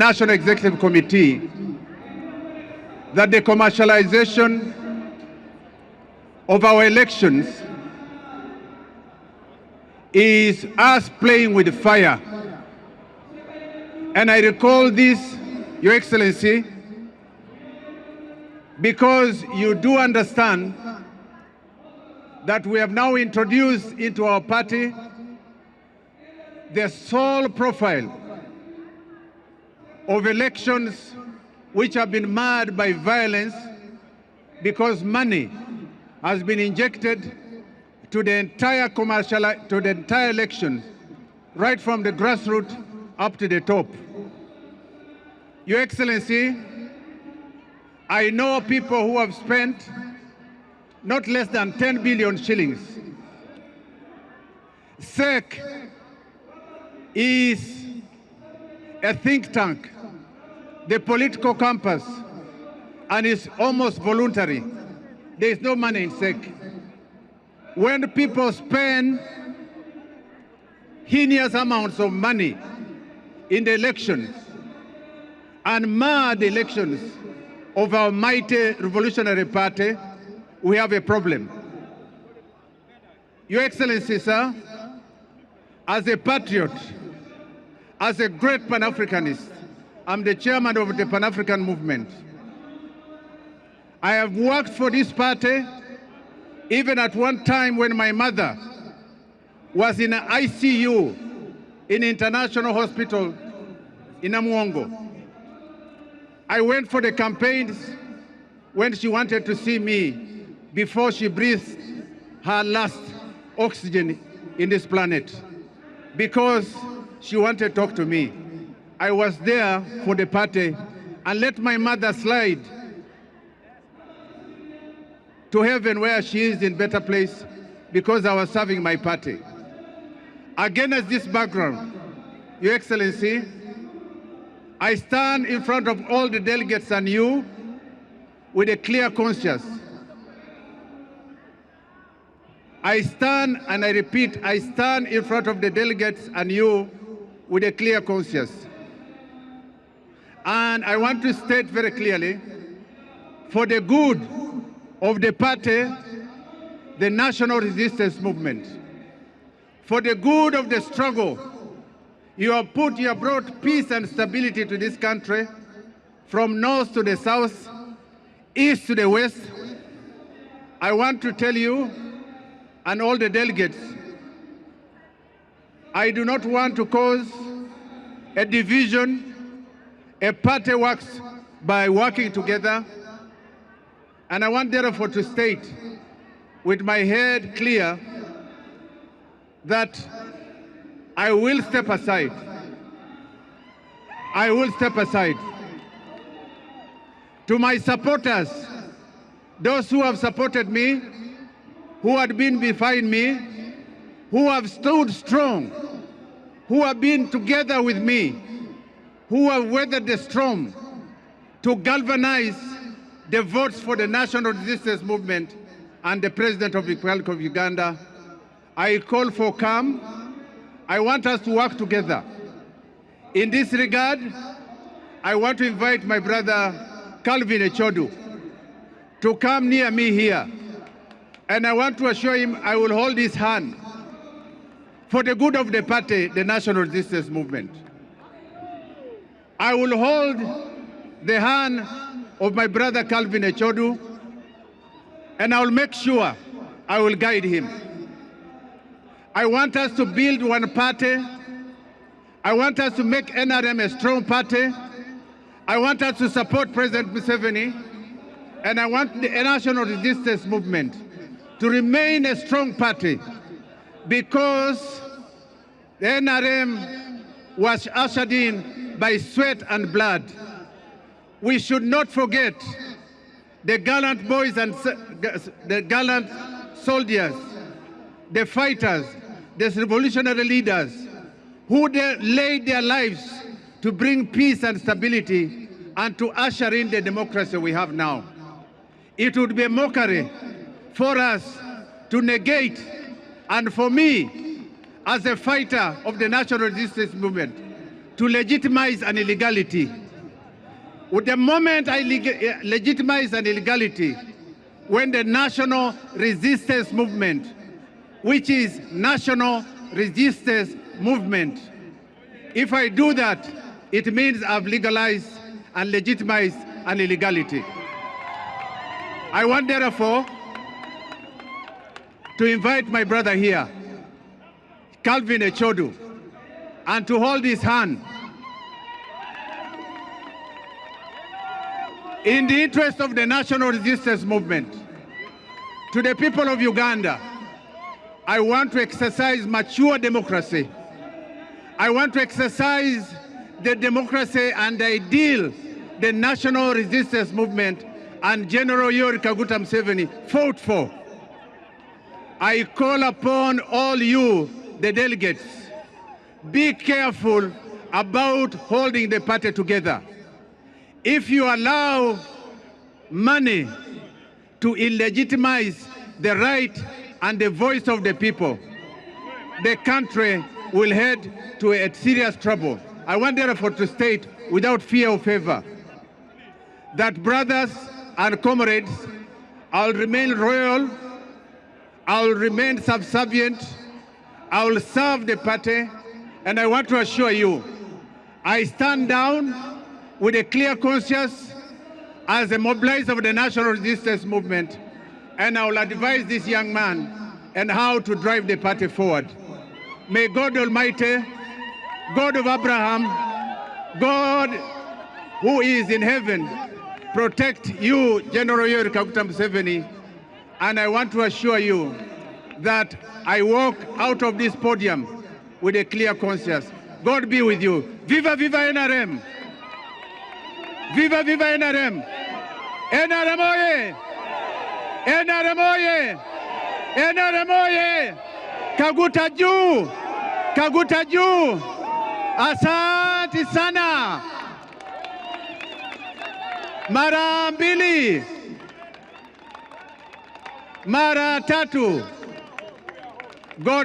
National Executive Committee that the commercialization of our elections is us playing with fire. And I recall this, Your Excellency, because you do understand that we have now introduced into our party the sole profile of elections which have been marred by violence because money has been injected to the entire election, right from the grassroots up to the top. Your Excellency, I know people who have spent not less than 10 billion shillings. CEC is a think tank, the political compass, and it's almost voluntary. There is no money in CEC. When people spend heinous amounts of money in the elections and mar the elections of our mighty revolutionary party, we have a problem. Your Excellency, sir, as a patriot, as a great Pan-Africanist, I'm the chairman of the Pan-African movement. I have worked for this party even at one time when my mother was in an ICU in International Hospital in Amuongo. I went for the campaigns when she wanted to see me before she breathed her last oxygen in this planet, because she wanted to talk to me. I was there for the party and let my mother slide to heaven where she is in better place because I was serving my party. Against this background, Your Excellency, I stand in front of all the delegates and you with a clear conscience. I stand, and I repeat, I stand in front of the delegates and you with a clear conscience. And I want to state very clearly, for the good of the party, the National Resistance Movement, for the good of the struggle, you have brought peace and stability to this country, from north to the south, east to the west. I want to tell you, and all the delegates, I do not want to cause a division. A party works by working together, and I want therefore to state with my head clear that I will step aside. I will step aside. To my supporters, those who have supported me, who had been behind me, who have stood strong, who have been together with me, who have weathered the storm to galvanize the votes for the National Resistance Movement and the President of the Republic of Uganda, I call for calm. I want us to work together. In this regard, I want to invite my brother Calvin Echodu to come near me here. And I want to assure him I will hold his hand for the good of the party, the National Resistance Movement. I will hold the hand of my brother Calvin Echodu, and I will make sure I will guide him. I want us to build one party. I want us to make NRM a strong party. I want us to support President Museveni, and I want the National Resistance Movement to remain a strong party, because the NRM was ushered in by sweat and blood. We should not forget the gallant boys and the gallant soldiers, the fighters, the revolutionary leaders who laid their lives to bring peace and stability and to usher in the democracy we have now. It would be a mockery for us to negate, and for me, as a fighter of the National Resistance Movement, to legitimize an illegality. With the moment I legitimize an illegality, when the national resistance movement, which is national resistance movement, if I do that, it means I've legalized and legitimized an illegality. I want, therefore, to invite my brother here, Calvin Echodu, and to hold his hand. In the interest of the national resistance movement, to the people of Uganda, I want to exercise mature democracy. I want to exercise the democracy and the ideal the national resistance movement and General Yoweri Kaguta Museveni fought for. I call upon all you, the delegates, be careful about holding the party together. If you allow money to illegitimize the right and the voice of the people, the country will head to a serious trouble. I want therefore to state without fear or favor that, brothers and comrades, I'll remain loyal, I'll remain subservient, I'll serve the party, and I want to assure you, I stand down with a clear conscience as a mobilizer of the national resistance movement, and I will advise this young man on how to drive the party forward. May God Almighty, God of Abraham, God who is in heaven, protect you, General Yoweri Kaguta Museveni, and I want to assure you that I walk out of this podium with a clear conscience. God be with you. Viva, viva NRM! Viva, viva NRM! NRM oye! NRM oye! NRM oye! Kaguta juu! Kaguta juu! Asante sana! Mara mbili! Mara tatu! God